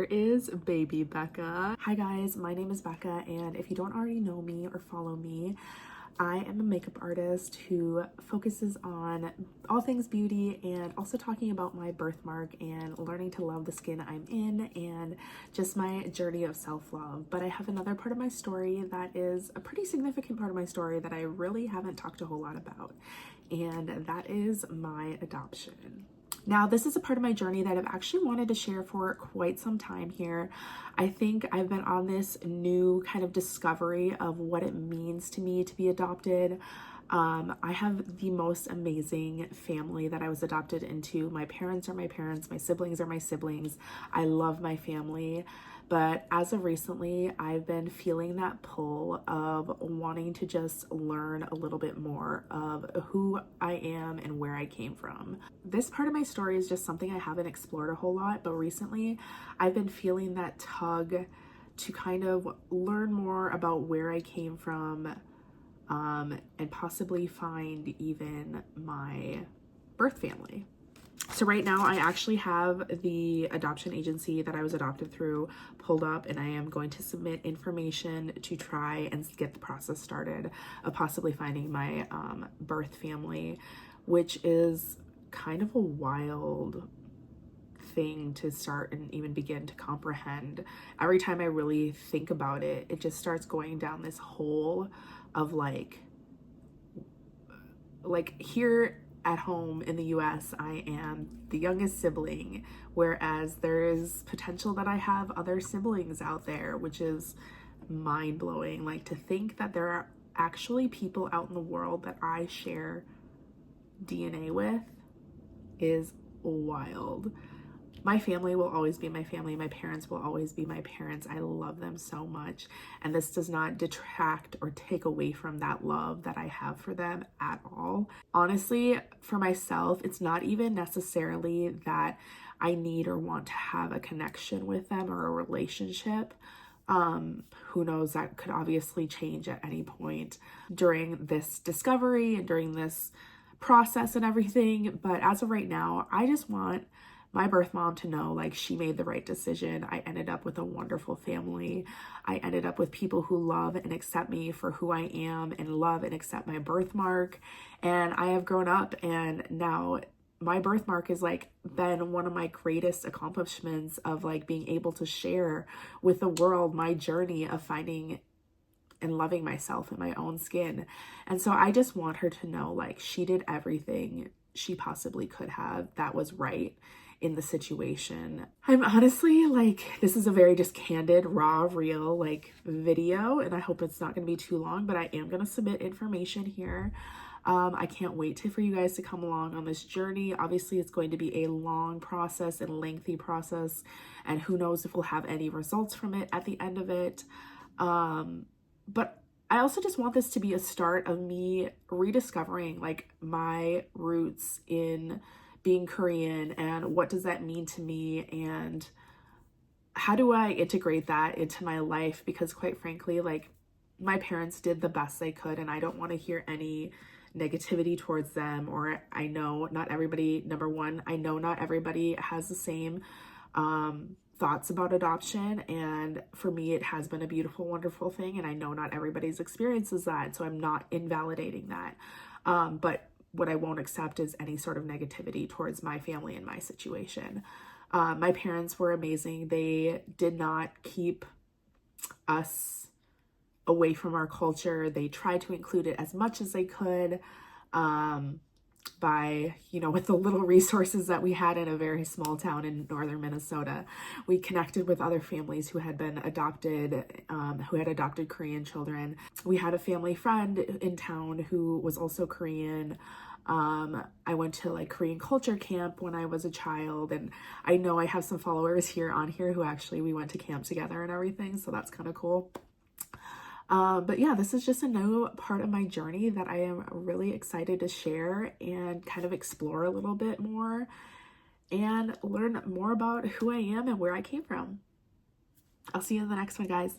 here is baby Becca. Hi guys, my name is Becca, and if you don't already know me or follow me, I am a makeup artist who focuses on all things beauty and also talking about my birthmark and learning to love the skin I'm in and just my journey of self-love. But I have another part of my story that is a pretty significant part of my story that I really haven't talked a whole lot about, and that is my adoption. Now, this is a part of my journey that I've actually wanted to share for quite some time here. I think I've been on this new kind of discovery of what it means to me to be adopted. I have the most amazing family that I was adopted into. My parents are my parents, my siblings are my siblings. I love my family. But as of recently, I've been feeling that pull of wanting to just learn a little bit more of who I am and where I came from. This part of my story is just something I haven't explored a whole lot, but recently I've been feeling that tug to kind of learn more about where I came from, and possibly find even my birth family. So right now I actually have the adoption agency that I was adopted through pulled up, and I am going to submit information to try and get the process started of possibly finding my birth family, which is kind of a wild thing to start and even begin to comprehend. Every time I really think about it, it just starts going down this hole of like here at home in the US, I am the youngest sibling, whereas there is potential that I have other siblings out there, which is mind-blowing. Like, to think that there are actually people out in the world that I share DNA with is wild. My family will always be my family. My parents will always be my parents. I love them so much. And this does not detract or take away from that love that I have for them at all. Honestly, for myself, it's not even necessarily that I need or want to have a connection with them or a relationship. Who knows, that could obviously change at any point during this discovery and during this process and everything. But as of right now, I just want my birth mom to know, like, she made the right decision. I ended up with a wonderful family. I ended up with people who love and accept me for who I am and love and accept my birthmark. And I have grown up, and now my birthmark has like been one of my greatest accomplishments of like being able to share with the world my journey of finding and loving myself in my own skin. And so I just want her to know, like, she did everything she possibly could have that was right in the situation. I'm honestly like, this is a very just candid, raw, real like video, and I hope it's not going to be too long, but I am going to submit information here. I can't wait for you guys to come along on this journey. Obviously, it's going to be a long process and lengthy process, and who knows if we'll have any results from it at the end of it. But I also just want this to be a start of me rediscovering like my roots in being Korean and what does that mean to me, and how do I integrate that into my life? Because quite frankly, like, my parents did the best they could, and I don't want to hear any negativity towards them. Or I know not everybody, number one, I know not everybody has the same thoughts about adoption, and for me it has been a beautiful, wonderful thing, and I know not everybody's experiences that, so I'm not invalidating that. But what I won't accept is any sort of negativity towards my family and my situation. My parents were amazing. They did not keep us away from our culture. They tried to include it as much as they could, by, you know, with the little resources that we had in a very small town in northern Minnesota. We connected with other families who had been adopted, who had adopted Korean children. We had a family friend in town who was also Korean. I went to like Korean culture camp when I was a child, and I know I have some followers here who actually we went to camp together and everything, so that's kind of cool. But yeah, this is just a new part of my journey that I am really excited to share and kind of explore a little bit more and learn more about who I am and where I came from. I'll see you in the next one, guys.